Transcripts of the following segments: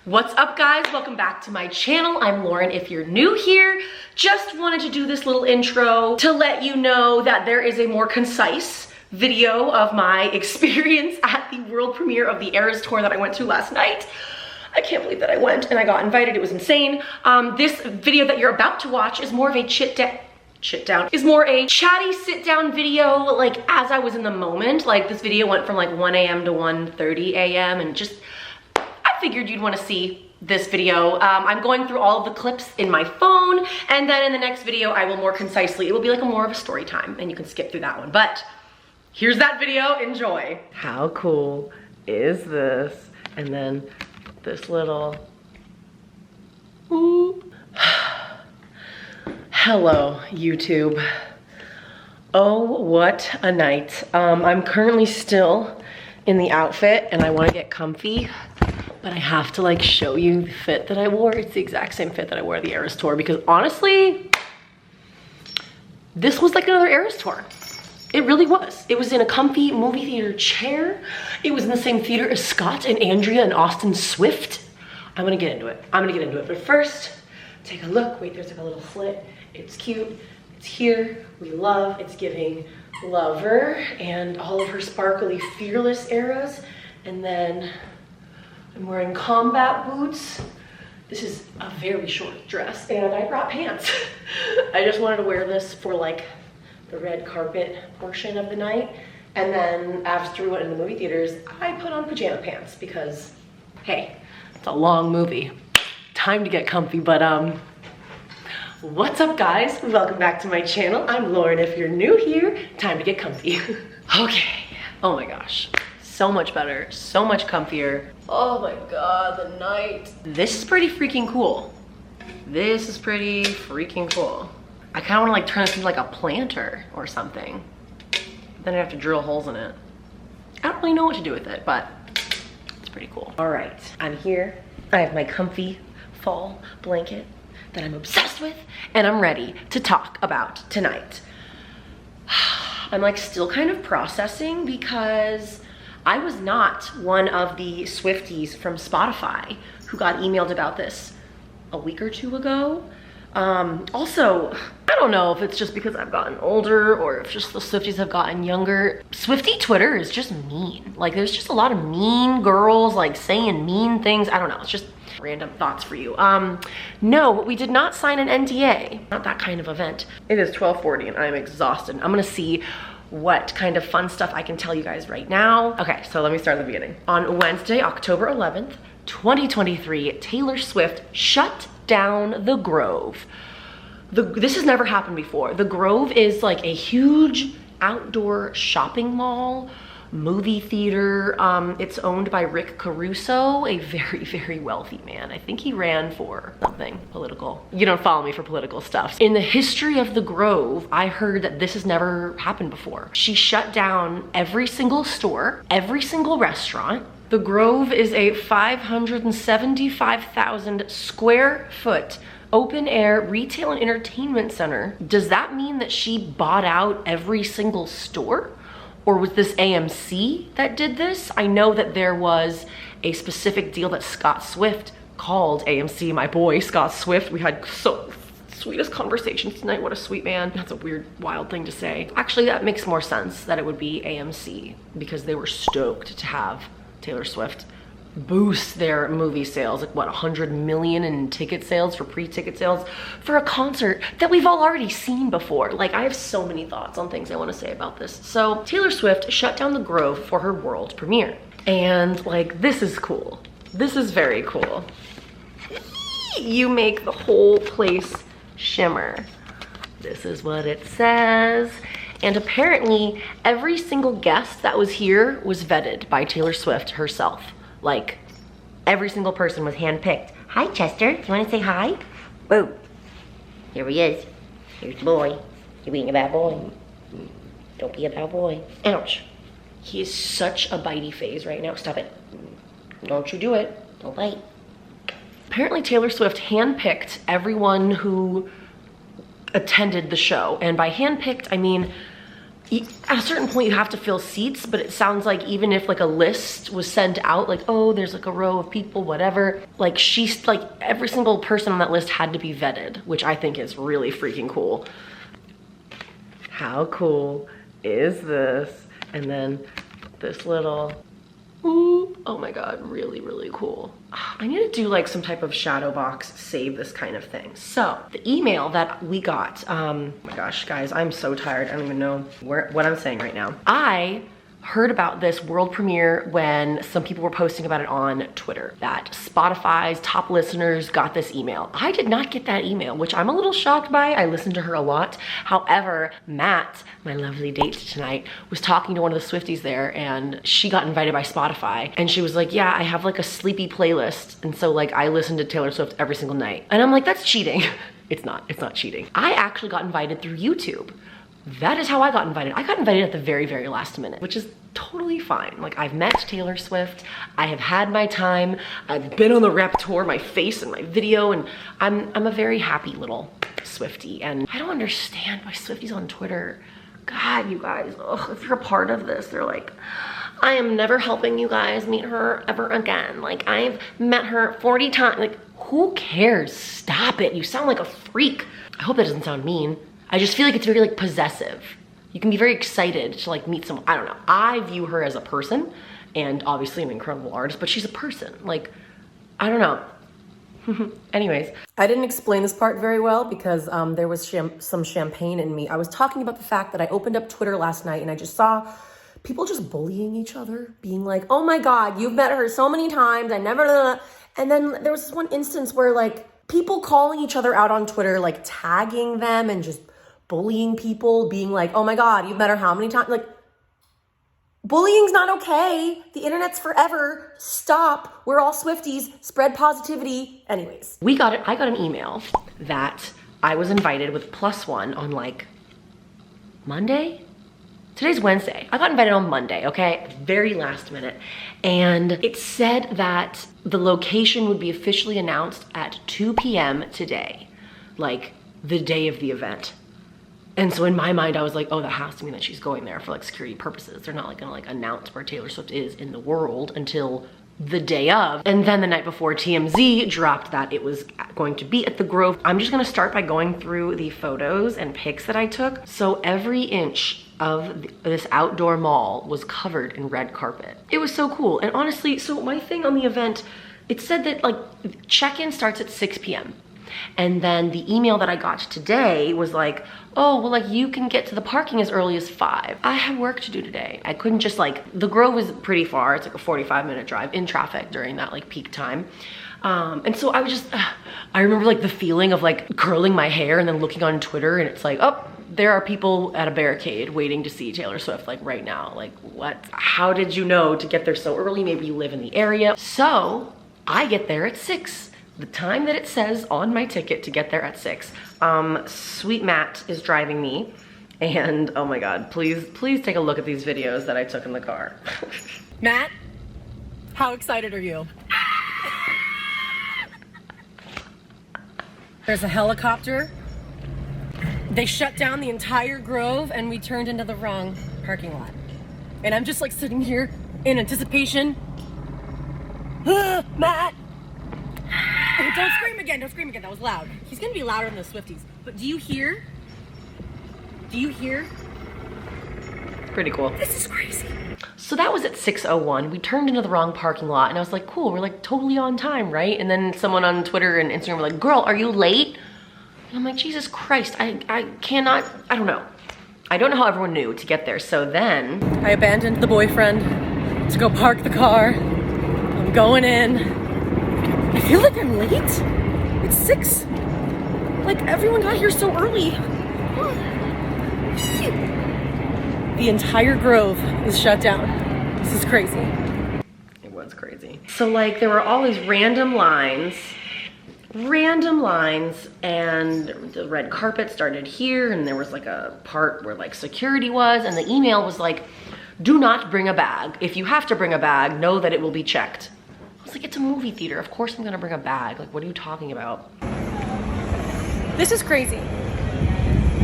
What's up, guys? Welcome back to my channel. I'm Lauren. If you're new here, just wanted to do this little intro to let you know that there is a more concise video of my experience at the world premiere of the AHHH tour that I went to last night. I can't believe that I went and I got invited. It was insane. This video that you're about to watch is more of a is more a chatty sit down video, like as I was in the moment. Like this video went from like 1 a.m. to 1:30 a.m. and just, I figured you'd want to see this video. I'm going through all of the clips in my phone, and then in the next video I will more concisely, it will be like more of a story time and you can skip through that one. But here's that video, enjoy. How cool is this? And then this little, ooh. Hello, YouTube. Oh, what a night. I'm currently still in the outfit and I want to get comfy, but I have to like show you the fit that I wore. It's the exact same fit that I wore at the AHHH tour because honestly, this was like another AHHH tour. It really was. It was in a comfy movie theater chair. It was in the same theater as Scott and Andrea and Austin Swift. I'm gonna get into it. But first, take a look. Wait, there's like a little slit. It's cute. It's here. We love. It's giving lover and all of her sparkly fearless eras. And then I'm wearing combat boots. This is a very short dress and I brought pants. I just wanted to wear this for like the red carpet portion of the night. And then after we went in the movie theaters, I put on pajama pants because, hey, it's a long movie. Time to get comfy, but what's up, guys? Welcome back to my channel. I'm Lauren. If you're new here, time to get comfy. Okay. Oh my gosh. So much better. So much comfier. Oh my god, the night. This is pretty freaking cool. This is pretty freaking cool. I kind of want to like turn this into like a planter or something. Then I have to drill holes in it. I don't really know what to do with it, but it's pretty cool. All right, I'm here. I have my comfy fall blanket that I'm obsessed with, and I'm ready to talk about tonight. I'm like still kind of processing because I was not one of the Swifties from Spotify who got emailed about this a week or two ago. Also, I don't know if it's just because I've gotten older or if just the Swifties have gotten younger. Swiftie Twitter is just mean. Like there's just a lot of mean girls like saying mean things. I don't know, it's just random thoughts for you. No, we did not sign an NDA. Not that kind of event. It is 12:40 and I'm exhausted. I'm gonna see what kind of fun stuff I can tell you guys right now. Okay, so let me start at the beginning. On Wednesday, October 11th, 2023, Taylor Swift shut down the Grove. This has never happened before. The Grove is like a huge outdoor shopping mall, movie theater. It's owned by Rick Caruso, a very, very wealthy man. I think he ran for something political. You don't follow me for political stuff. In the history of the Grove, I heard that this has never happened before. She shut down every single store, every single restaurant. The Grove is a 575,000 square foot open air retail and entertainment center. Does that mean that she bought out every single store? Or was this AMC that did this? I know that there was a specific deal that Scott Swift called AMC, my boy, Scott Swift. We had so sweetest conversations tonight. What a sweet man. That's a weird, wild thing to say. Actually, that makes more sense that it would be AMC because they were stoked to have Taylor Swift boost their movie sales, like what, 100 million in ticket sales for pre-ticket sales for a concert that we've all already seen before. Like I have so many thoughts on things I want to say about this. So Taylor Swift shut down the Grove for her world premiere. And like, this is cool. This is very cool. You make the whole place shimmer. This is what it says. And apparently every single guest that was here was vetted by Taylor Swift herself. Like every single person was handpicked. Hi, Chester, you wanna say hi? Whoa, here he is. Here's the boy. You're being a bad boy. Don't be a bad boy. Ouch. He is such a bitey phase right now. Stop it. Don't you do it. Don't bite. Apparently Taylor Swift handpicked everyone who attended the show. And by handpicked, I mean at a certain point you have to fill seats, but it sounds like even if like a list was sent out, like, oh, there's like a row of people, whatever, like she's like every single person on that list had to be vetted, which I think is really freaking cool. How cool is this? And then this little, ooh, oh my God, really, really cool. I need to do like some type of shadow box, save this kind of thing. So the email that we got, oh my gosh, guys, I'm so tired. I don't even know what I'm saying right now. I heard about this world premiere when some people were posting about it on Twitter, that Spotify's top listeners got this email. I did not get that email, which I'm a little shocked by. I listened to her a lot. However, Matt, my lovely date tonight, was talking to one of the Swifties there, and she got invited by Spotify, and she was like, yeah, I have like a sleepy playlist, and so like I listen to Taylor Swift every single night. And I'm like, that's cheating. It's not cheating. I actually got invited through YouTube. That is how I got invited. I got invited at the very, very last minute, which is totally fine. Like, I've met Taylor Swift, I have had my time, I've been on the rep tour, my face and my video, and I'm a very happy little Swiftie. And I don't understand why Swifties on Twitter, God, you guys, ugh, if you're a part of this, they're like, I am never helping you guys meet her ever again. Like, I've met her 40 times. Like, who cares? Stop it. You sound like a freak. I hope that doesn't sound mean. I just feel like it's very like possessive. You can be very excited to like meet someone. I don't know. I view her as a person, and obviously an incredible artist, but she's a person. Like, I don't know. Anyways. I didn't explain this part very well because there was some champagne in me. I was talking about the fact that I opened up Twitter last night and I just saw people just bullying each other, being like, oh my God, you've met her so many times, I never, and then there was this one instance where like people calling each other out on Twitter, like tagging them and just bullying people, being like, oh my God, you've met her how many times? Like, bullying's not okay. The internet's forever. Stop. We're all Swifties. Spread positivity. Anyways. I got an email that I was invited with +1 on like Monday? Today's Wednesday. I got invited on Monday, okay? Very last minute. And it said that the location would be officially announced at 2 p.m. today, like the day of the event. And so in my mind, I was like, oh, that has to mean that she's going there for like security purposes. They're not like gonna like announce where Taylor Swift is in the world until the day of. And then the night before, TMZ dropped that it was going to be at the Grove. I'm just gonna start by going through the photos and pics that I took. So every inch of this outdoor mall was covered in red carpet. It was so cool. And honestly, so my thing on the event, it said that like check-in starts at 6 p.m. And then the email that I got today was like, oh, well, like you can get to the parking as early as 5. I had work to do today. I couldn't just like, the Grove is pretty far. It's like a 45-minute drive in traffic during that like peak time. And so I was just, I remember like the feeling of like curling my hair and then looking on Twitter and it's like, oh, there are people at a barricade waiting to see Taylor Swift like right now. Like what? How did you know to get there so early? Maybe you live in the area. So I get there at 6. The time that it says on my ticket to get there at 6. Sweet Matt is driving me. And oh my God, please take a look at these videos that I took in the car. Matt, how excited are you? There's a helicopter. They shut down the entire Grove and we turned into the wrong parking lot. And I'm just like sitting here in anticipation. Matt! Oh, don't scream again, don't scream again, that was loud. He's gonna be louder than the Swifties. But do you hear? Do you hear? Pretty cool. This is crazy. So that was at 6:01. We turned into the wrong parking lot and I was like, cool, we're like totally on time, right? And then someone on Twitter and Instagram were like, girl, are you late? And I'm like, Jesus Christ, I cannot, I don't know. I don't know how everyone knew to get there. So then I abandoned the boyfriend to go park the car. I'm going in. I feel like I'm late. It's 6. Like everyone got here so early. The entire Grove is shut down. This is crazy. It was crazy. So like there were all these random lines, and the red carpet started here, and there was like a part where like security was, and the email was like, do not bring a bag. If you have to bring a bag, know that it will be checked. I was like, it's a movie theater. Of course I'm gonna bring a bag. Like, what are you talking about? This is crazy.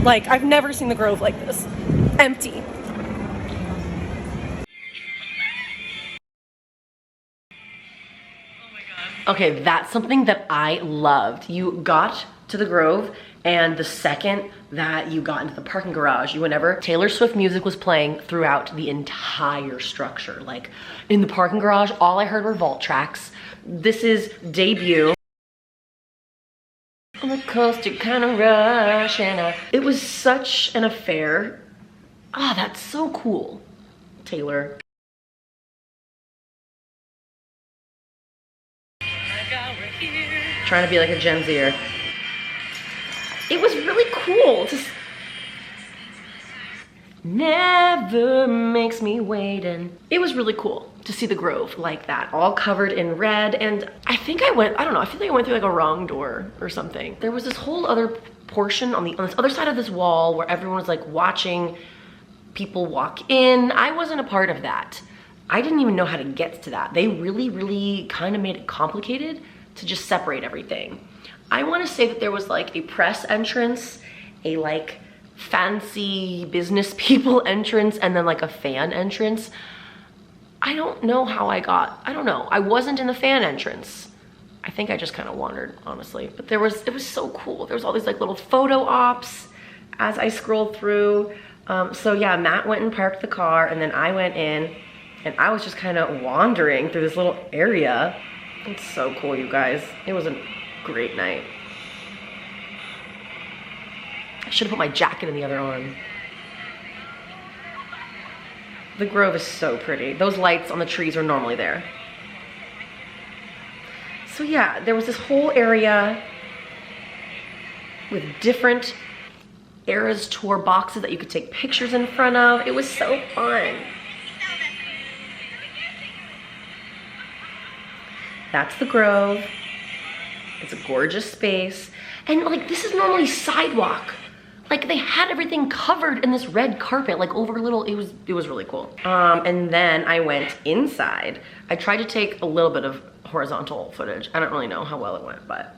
Like, I've never seen the Grove like this. empty. Okay, that's something that I loved. You got to the Grove, and the second that you got into the parking garage, whenever Taylor Swift music was playing throughout the entire structure. Like, in the parking garage, all I heard were vault tracks. This is Debut. On the coast, it kind of rush, and it was such an affair. Ah, that's so cool, Taylor. Trying to be like a Gen Zer. It was really cool. Just never makes me wait, and it was really cool to see the Grove like that, all covered in red. And I think I don't know, I feel like I went through like a wrong door or something. There was this whole other portion on this other side of this wall where everyone was like watching people walk in. I wasn't a part of that. I didn't even know how to get to that. They really kind of made it complicated to just separate everything. I want to say that there was like a press entrance, a like fancy business people entrance, and then like a fan entrance. I don't know how I don't know. I wasn't in the fan entrance. I think I just kind of wandered, honestly. But it was so cool. There was all these like little photo ops as I scrolled through. So yeah, Matt went and parked the car, and then I went in, and I was just kind of wandering through this little area. It's so cool, you guys. It was a great night. I should have put my jacket in the other arm. The Grove is so pretty. Those lights on the trees are normally there. So yeah, there was this whole area with different Eras Tour boxes that you could take pictures in front of. It was so fun. That's the Grove. It's a gorgeous space. And like, this is normally sidewalk. Like, they had everything covered in this red carpet, like over little, it was really cool. And then I went inside. I tried to take a little bit of horizontal footage. I don't really know how well it went, but.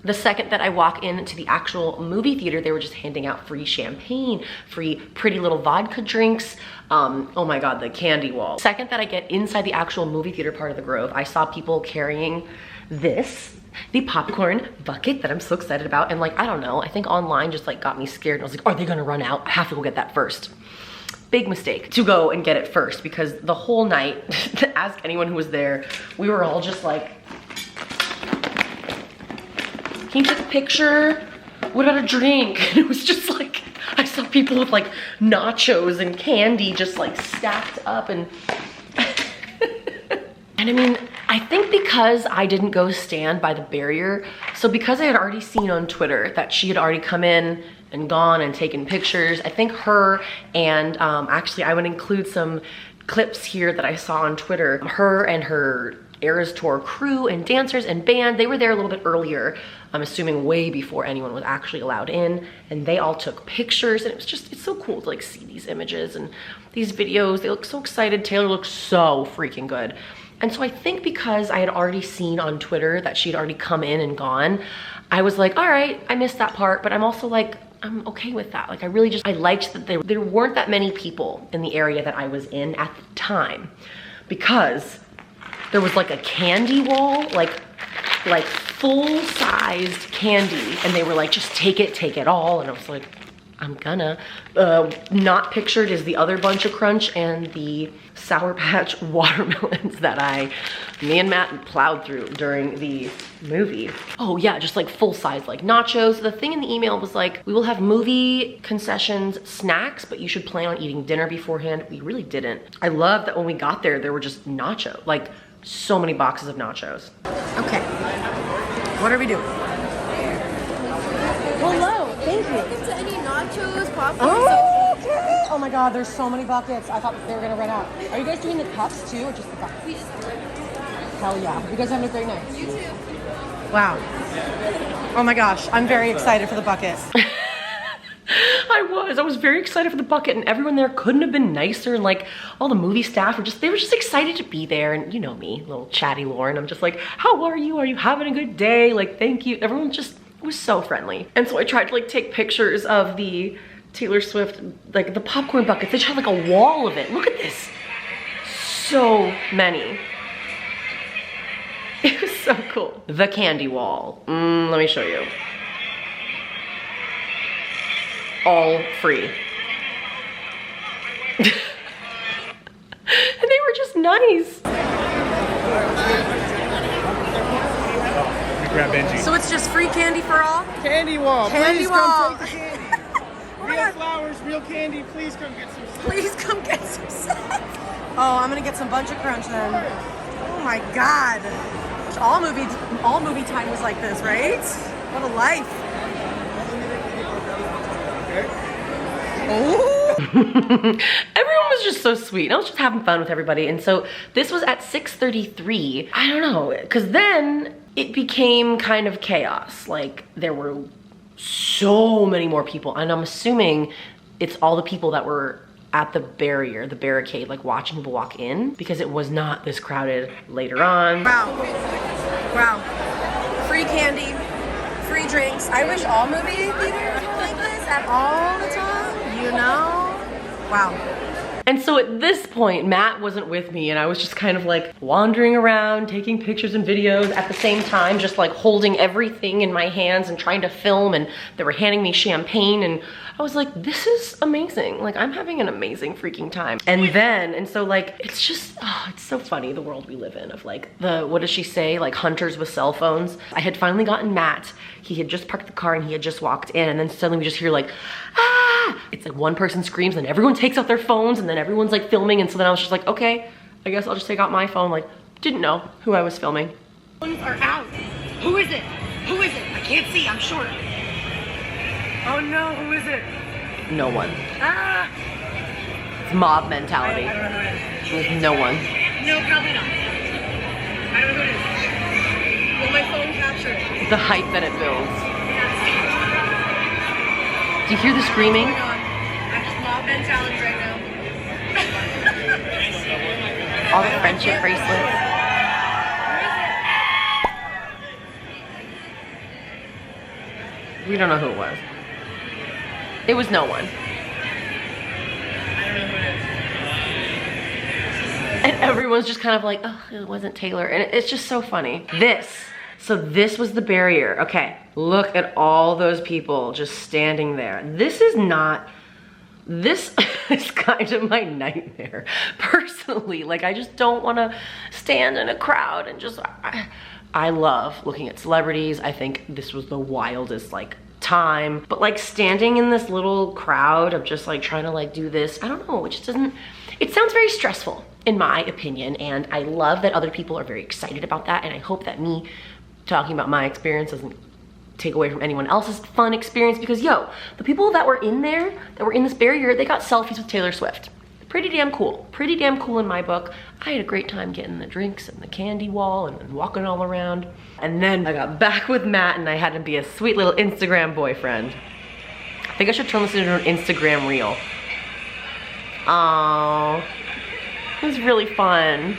The second that I walk into the actual movie theater, they were just handing out free champagne, free pretty little vodka drinks. Oh my God, the candy wall. Second that I get inside the actual movie theater part of the Grove, I saw people carrying this, the popcorn bucket that I'm so excited about. And like, I don't know, I think online just like got me scared. I was like, are they gonna run out? I have to go get that first. Big mistake to go and get it first, because the whole night, ask anyone who was there, we were all just like, can you take a picture? What about a drink? And it was just like, I saw people with like nachos and candy just like stacked up, and and I mean, I think because I didn't go stand by the barrier, so because I had already seen on Twitter that she had already come in and gone and taken pictures, I think her and actually I would include some clips here that I saw on Twitter. Her and her Eras Tour crew and dancers and band, they were there a little bit earlier, I'm assuming way before anyone was actually allowed in, and they all took pictures, and it's so cool to like see these images and these videos. They look so excited. Taylor looks so freaking good. And so I think because I had already seen on Twitter that she'd already come in and gone, I was like, all right, I missed that part, but I'm also like, I'm okay with that. Like, I liked that there weren't that many people in the area that I was in at the time, because there was like a candy wall, like full-sized candy, and they were like, just take it all. And I was like, I'm gonna. Not pictured is the other bunch of crunch and the Sour Patch watermelons that me and Matt plowed through during the movie. Oh yeah, just like full-size like nachos. The thing in the email was like, we will have movie concessions, snacks, but you should plan on eating dinner beforehand. We really didn't. I love that when we got there, there were just nachos, like so many boxes of nachos. Okay, what are we doing? Hello, thank you. Any nachos, popcorn? Oh, okay. Oh my God, there's so many buckets. I thought they were gonna run out. Are you guys doing the cups too, or just the buckets? We just Hell yeah. You guys having a great night? You too. Wow. Oh my gosh, I'm very excited for the buckets. I was very excited for the bucket, and everyone there couldn't have been nicer, and like all the movie staff they were just excited to be there. And you know me, little chatty Lauren, I'm just like, how are you? Are you having a good day? Like, thank you. Everyone just was so friendly. And so I tried to like take pictures of the Taylor Swift, like the popcorn buckets. They just had like a wall of it. Look at this. So many. It was so cool. The candy wall. Let me show you. All free. And they were just nice. Grab Benji. So it's just free candy for all? Candy wall. Candy Please wall. come take the candy. Real flowers, real candy. Please come get some stuff. Please come get some stuff. Oh, I'm gonna get some Bunch of Crunch then. Oh my God. All movie time was like this, right? What a life. Everyone was just so sweet. I was just having fun with everybody. And so this was at 6:33. I don't know, because then it became kind of chaos. Like there were so many more people, and I'm assuming it's all the people that were at the barricade, like watching people walk in, because it was not this crowded later on. Wow. Wow. Free candy, free drinks. I wish all movie theaters were like this at all the time, you know? Wow. And so at this point, Matt wasn't with me, and I was just kind of like wandering around, taking pictures and videos at the same time, just like holding everything in my hands and trying to film, and they were handing me champagne, and I was like, this is amazing. Like, I'm having an amazing freaking time. And so like, it's just, oh, it's so funny, the world we live in of like what does she say? Like hunters with cell phones. I had finally gotten Matt. He had just parked the car and he had just walked in, and then suddenly we just hear like, ah! It's like one person screams and everyone takes out their phones, and then everyone's like filming. And so then I was just like, okay, I guess I'll just take out my phone. Like, didn't know who I was filming. Phones are out. Who is it? Who is it? I can't see, I'm short. Oh no, who is it? No one. Ah! It's mob mentality. I don't know who it is. With no one. No, probably not. I don't know who it is. Will my phone capture it? The hype that it builds. Yes. Do you hear the screaming? Oh my god. I'm just mob mentality right now. All the friendship bracelets. We don't know who it was. It was no one. And everyone's just kind of like, oh, it wasn't Taylor. And it's just so funny. So this was the barrier. Okay, look at all those people just standing there. This is kind of my nightmare, personally. Like, I just don't want to stand in a crowd and just, I love looking at celebrities. I think this was the wildest, like, time. But, like, standing in this little crowd of just, like, trying to, like, do this, I don't know, it just doesn't, it sounds very stressful, in my opinion, and I love that other people are very excited about that, and I hope that me talking about my experience doesn't take away from anyone else's fun experience, because yo, the people that were in there, that were in this barrier, they got selfies with Taylor Swift. Pretty damn cool in my book. I had a great time getting the drinks and the candy wall and walking all around. And then I got back with Matt and I had to be a sweet little Instagram boyfriend. I think I should turn this into an Instagram reel. Aww, it was really fun.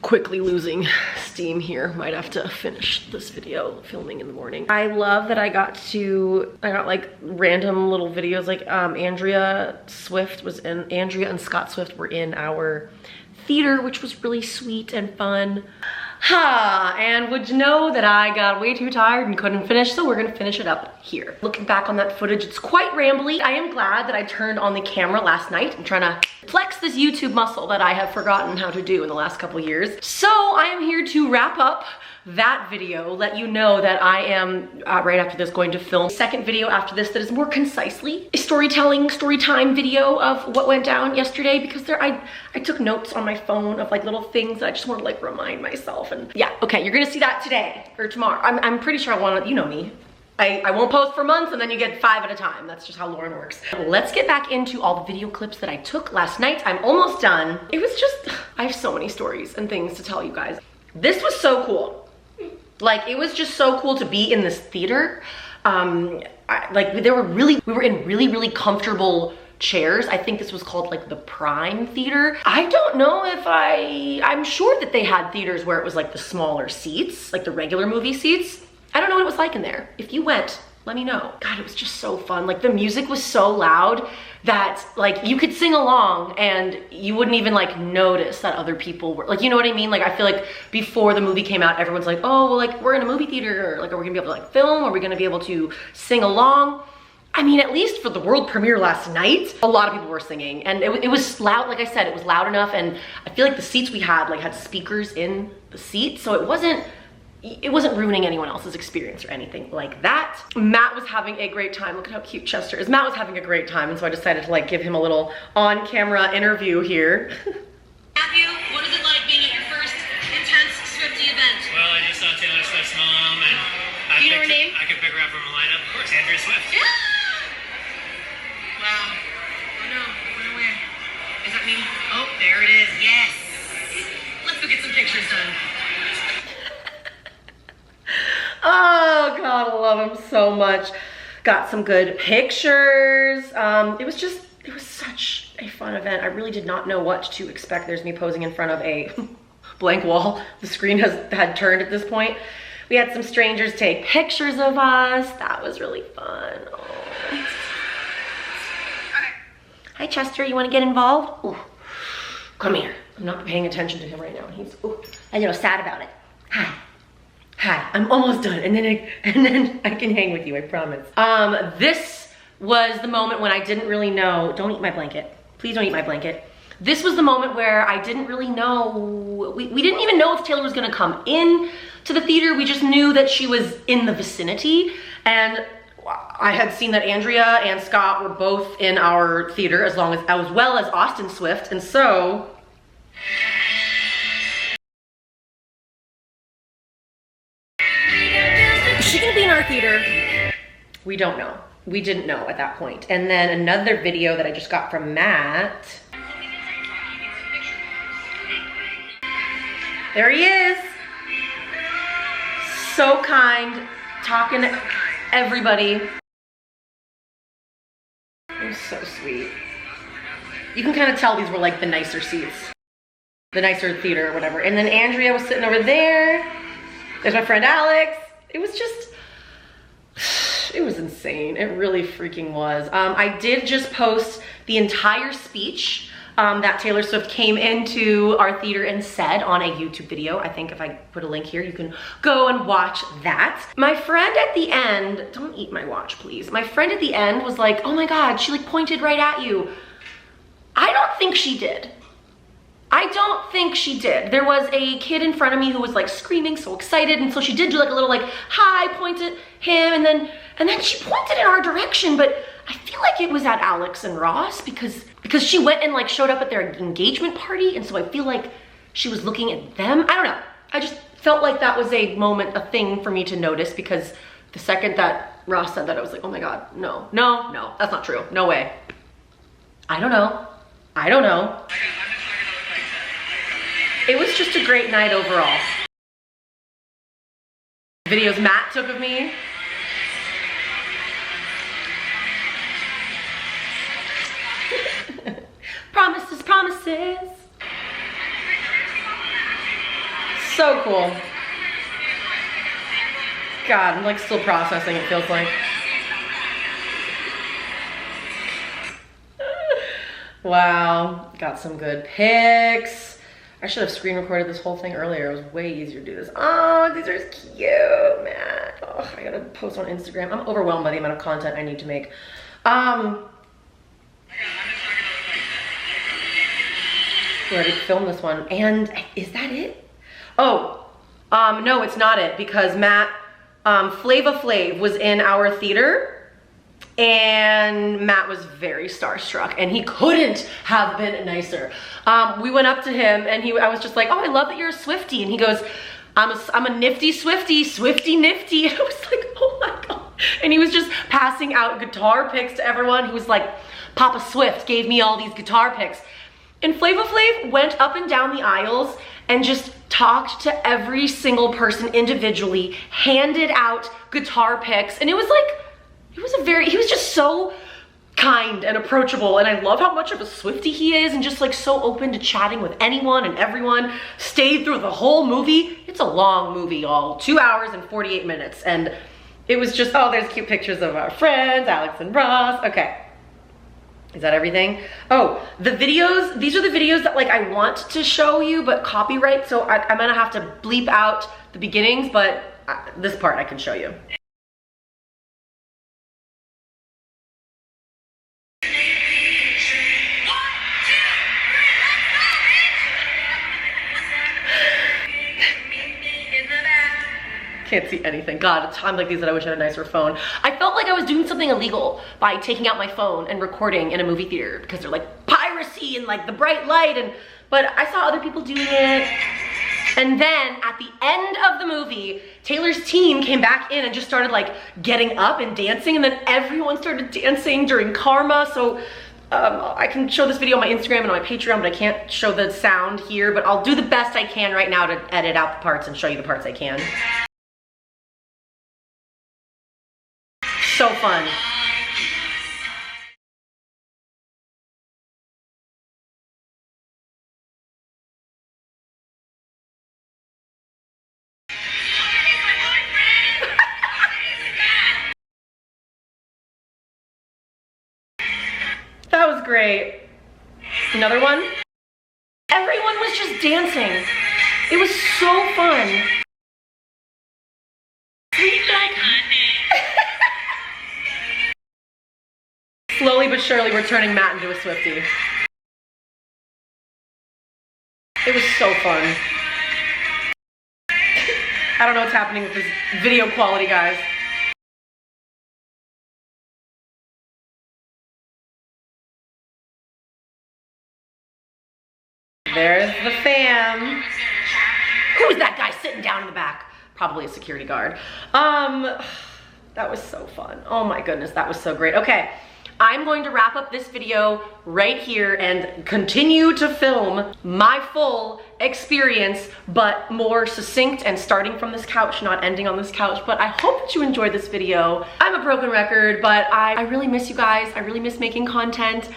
Quickly losing steam here. Might have to finish this video filming in the morning. I love that I got like random little videos, like Andrea and Scott Swift were in our theater, which was really sweet and fun. And would you know that I got way too tired and couldn't finish, so we're gonna finish it up here. Looking back on that footage, it's quite rambly. I am glad that I turned on the camera last night. I'm trying to flex this YouTube muscle that I have forgotten how to do in the last couple years. So I am here to wrap up that video let you know that I am, right after this, going to film a second video after this that is more concisely a storytelling, story time video of what went down yesterday, because I took notes on my phone of like little things that I just want to like remind myself. And yeah, okay, you're gonna see that today or tomorrow. I'm pretty sure I want to, you know me. I won't post for months and then you get 5 at a time. That's just how Lauren works. Let's get back into all the video clips that I took last night. I'm almost done. It was just, I have so many stories and things to tell you guys. This was so cool. Like, it was just so cool to be in this theater. Like, we were in really comfortable chairs. I think this was called like the Prime Theater. I don't know if I'm sure that they had theaters where it was like the smaller seats, like the regular movie seats. I don't know what it was like in there. If you went, let me know. God, it was just so fun. Like, the music was so loud that like you could sing along and you wouldn't even like notice that other people were like, you know what I mean? Like, I feel like before the movie came out, everyone's like, oh, well, like, we're in a movie theater, or like, are we gonna be able to like film? Are we gonna be able to sing along? I mean, at least for the world premiere last night, a lot of people were singing, and it was loud. Like I said, it was loud enough, and I feel like the seats we had like had speakers in the seats, so it wasn't ruining anyone else's experience or anything like that. Matt was having a great time. Look at how cute Chester is. Matt was having a great time, and so I decided to like give him a little on-camera interview here. Matthew, what is it like being at your first intense Swiftie event? Well, I just saw Taylor Swift's mom, and Do you know her name? I could pick her up from a lineup. Of course, Andrea Swift. Yeah. Wow. Oh no, it went away. Does that mean? Oh, there it is. Yes. Let's go get some pictures done. Oh God, I love him so much. Got some good pictures. It was such a fun event. I really did not know what to expect. There's me posing in front of a blank wall. The screen had turned at this point. We had some strangers take pictures of us. That was really fun. Oh. Hi Chester, you wanna get involved? Ooh. Come here. I'm not paying attention to him right now. He's a little sad about it. Hi, I'm almost done, and then I can hang with you, I promise. This was the moment when I didn't really know. Don't eat my blanket. Please don't eat my blanket. This was the moment where I didn't really know. We didn't even know if Taylor was gonna come in to the theater. We just knew that she was in the vicinity, and I had seen that Andrea and Scott were both in our theater as well as Austin Swift, and so. Is she gonna be in our theater? We don't know. We didn't know at that point. And then another video that I just got from Matt. There he is. So kind, talking to everybody. It was so sweet. You can kind of tell these were like the nicer seats, the nicer theater or whatever. And then Andrea was sitting over there. There's my friend Alex. It was just, it was insane. It really freaking was. I did just post the entire speech that Taylor Swift came into our theater and said on a YouTube video. I think if I put a link here, you can go and watch that. My friend at the end, don't eat my watch, please. My friend at the end was like, oh my God, she like pointed right at you. I don't think she did. I don't think she did. There was a kid in front of me who was like screaming, so excited, and so she did do like a little like hi, point at him, and then she pointed in our direction, but I feel like it was at Alex and Ross because she went and like showed up at their engagement party, and so I feel like she was looking at them. I don't know. I just felt like that was a moment, a thing for me to notice, because the second that Ross said that, I was like, oh my God, no, that's not true. No way. I don't know. It was just a great night overall. Videos Matt took of me. Promises, promises. So cool. God, I'm like still processing, it feels like. Wow, got some good pics. I should have screen recorded this whole thing earlier. It was way easier to do this. Oh, these are cute, man. Oh, I gotta post on Instagram. I'm overwhelmed by the amount of content I need to make. We already filmed this one, and is that it? Oh, No, it's not it, because Matt, Flava Flav was in our theater, and Matt was very starstruck, and he couldn't have been nicer. We went up to him, and I was just like, oh, I love that you're a Swiftie. And he goes, I'm a nifty Swiftie, Swifty nifty. And I was like, oh my God. And he was just passing out guitar picks to everyone. He was like, Papa Swift gave me all these guitar picks. And Flava Flav went up and down the aisles and just talked to every single person individually, handed out guitar picks. And it was like, he was just so kind and approachable, and I love how much of a Swiftie he is, and just like so open to chatting with anyone and everyone. Stayed through the whole movie. It's a long movie, y'all, 2 hours and 48 minutes, and it was just, oh, there's cute pictures of our friends, Alex and Ross. Okay, is that everything? Oh, the videos, these are the videos that like I want to show you, but copyright, so I'm gonna have to bleep out the beginnings, but this part I can show you. Can't see anything. God, at times like these that I wish I had a nicer phone. I felt like I was doing something illegal by taking out my phone and recording in a movie theater, because they're like piracy and like the bright light, but I saw other people doing it. And then at the end of the movie, Taylor's team came back in and just started like getting up and dancing, and then everyone started dancing during Karma. So I can show this video on my Instagram and on my Patreon, but I can't show the sound here, but I'll do the best I can right now to edit out the parts and show you the parts I can. So fun. That was great. Another one. Everyone was just dancing. It was so fun. Slowly but surely, we're turning Matt into a Swiftie. It was so fun. I don't know what's happening with this video quality, guys. There's the fam. Who is that guy sitting down in the back? Probably a security guard. That was so fun. Oh my goodness, that was so great. Okay. I'm going to wrap up this video right here and continue to film my full experience, but more succinct and starting from this couch, not ending on this couch. But I hope that you enjoyed this video. I'm a broken record, but I really miss you guys. I really miss making content.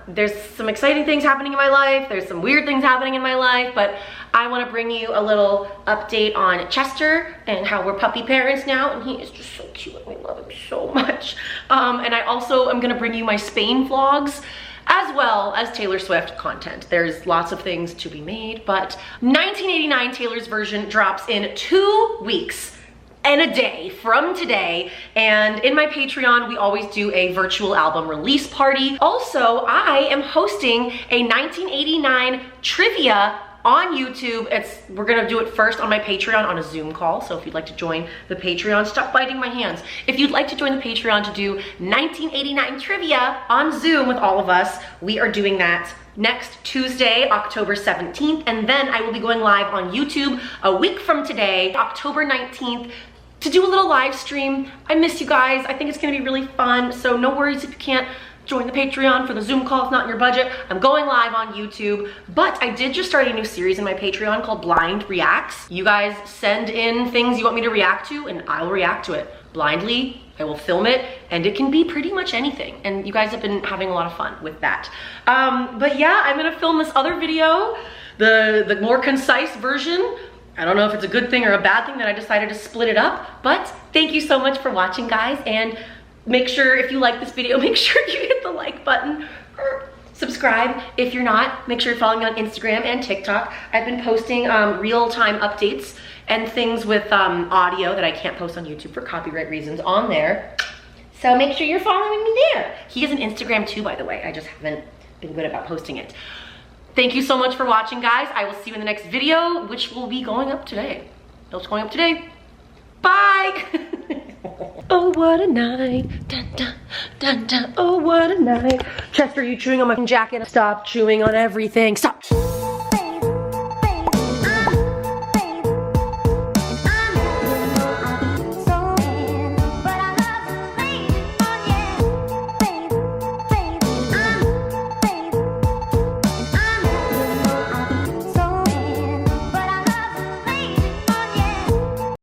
There's some exciting things happening in my life. There's some weird things happening in my life, but I want to bring you a little update on Chester and how we're puppy parents now, and he is just so cute and we love him so much. And I also am going to bring you my Spain vlogs, as well as Taylor Swift content. There's lots of things to be made, but 1989 Taylor's version drops in 2 weeks and a day from today, and in my Patreon we always do a virtual album release party. Also, I am hosting a 1989 trivia on YouTube. We're gonna do it first on my Patreon on a Zoom call, so if you'd like to join the Patreon, stop biting my hands. If you'd like to join the Patreon to do 1989 trivia on Zoom with all of us, we are doing that next Tuesday, October 17th, and then I will be going live on YouTube a week from today, October 19th, to do a little live stream. I miss you guys. I think it's gonna be really fun, so no worries if you can't join the Patreon for the Zoom call. It's not in your budget. I'm going live on YouTube, but I did just start a new series in my Patreon called Blind Reacts. You guys send in things you want me to react to, and I'll react to it blindly. I will film it, and it can be pretty much anything, and you guys have been having a lot of fun with that. But yeah, I'm gonna film this other video, the more concise version. I don't know if it's a good thing or a bad thing that I decided to split it up, but thank you so much for watching, guys, and make sure, if you like this video, make sure you hit the like button, or subscribe if you're not. Make sure you're following me on Instagram and TikTok. I've been posting real-time updates and things with audio that I can't post on YouTube for copyright reasons on there. So make sure you're following me there. He has an Instagram too, by the way. I just haven't been good about posting it. Thank you so much for watching, guys. I will see you in the next video, which will be going up today. It's going up today. Bye. Oh, what a night. Dun, dun, dun, dun. Oh, what a night. Chester, are you chewing on my jacket? Stop chewing on everything. Stop.